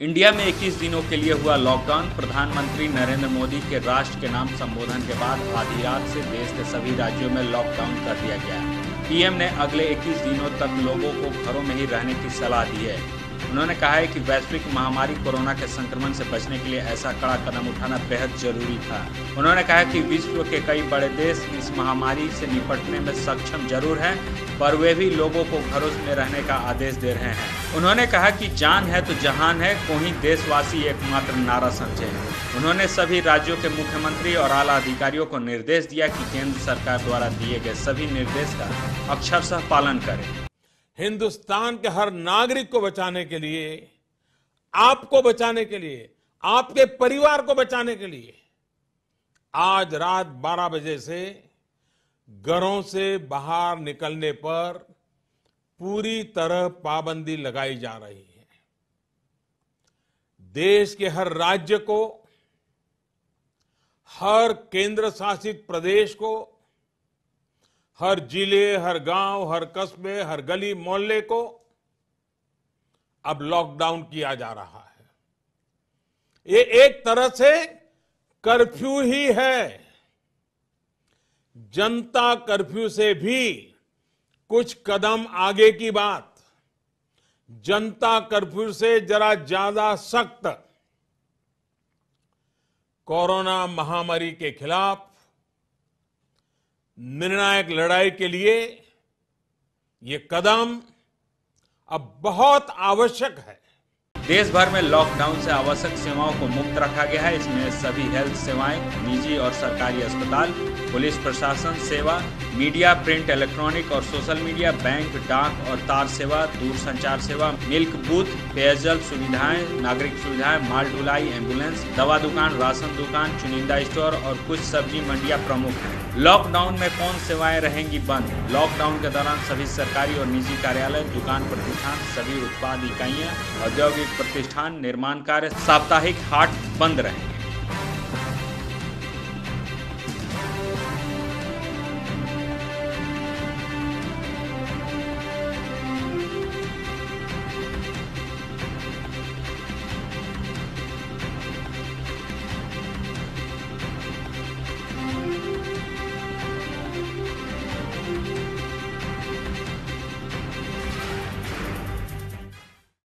India में 21 दिनों के लिए हुआ लॉकडाउन। प्रधानमंत्री नरेंद्र मोदी के राष्ट्र के नाम संबोधन के बाद आधी रात से देश के सभी राज्यों में लॉकडाउन कर दिया गया है। पीएम ने अगले 21 दिनों तक लोगों को घरों में ही रहने की सलाह दी है। उन्होंने कहा है कि वैश्विक महामारी कोरोना के संक्रमण से बचने के लिए ऐसा कड़ा कदम उठाना बेहद जरूरी था। उन्होंने कहा कि विश्व के कई बड़े देश इस महामारी से निपटने में सक्षम जरूर हैं, पर वे भी लोगों को घरों में रहने का आदेश दे रहे हैं। उन्होंने कहा कि जान है तो जहान है, कोई देशवासी एकमात्र नारा समझे। उन्होंने सभी राज्यों के मुख्यमंत्री और आला अधिकारियों को निर्देश दिया कि केंद्र सरकार द्वारा दिए गए सभी निर्देश का अक्षरशः पालन करें। हिंदुस्तान के हर नागरिक को बचाने के लिए, आपको बचाने के लिए, आपके परिवार को बचाने के लिए आज रात 12 बजे से घरों से बाहर निकलने पर पूरी तरह पाबंदी लगाई जा रही है। देश के हर राज्य को, हर केंद्र शासित प्रदेश को, हर जिले, हर गांव, हर कस्बे, हर गली मोहल्ले को अब लॉकडाउन किया जा रहा है। ये एक तरह से कर्फ्यू ही है। जनता कर्फ्यू से भी कुछ कदम आगे की बात। जनता कर्फ्यू से जरा ज्यादा सख्त। कोरोना महामारी के खिलाफ निर्णायक लड़ाई के लिए ये कदम अब बहुत आवश्यक है। देश भर में लॉकडाउन से आवश्यक सेवाओं को मुक्त रखा गया है। इसमें सभी हेल्थ सेवाएं, निजी और सरकारी अस्पताल, पुलिस प्रशासन सेवा, मीडिया, प्रिंट, इलेक्ट्रॉनिक और सोशल मीडिया, बैंक, डाक और तार सेवा, दूरसंचार सेवा, मिल्क बूथ, पेयजल सुविधाएं, नागरिक सुविधाएं, माल ढुलाई, एम्बुलेंस, दवा दुकान, राशन दुकान, चुनिंदा स्टोर और कुछ सब्जी मंडियां प्रमुख हैं। लॉकडाउन में कौन सेवाएं रहेंगी बंद? लॉकडाउन के दौरान सभी सरकारी और निजी कार्यालय, दुकान प्रतिष्ठान, सभी उत्पाद इकाइयां, औद्योगिक प्रतिष्ठान, निर्माण कार्य, साप्ताहिक हाट बंद रहेंगे।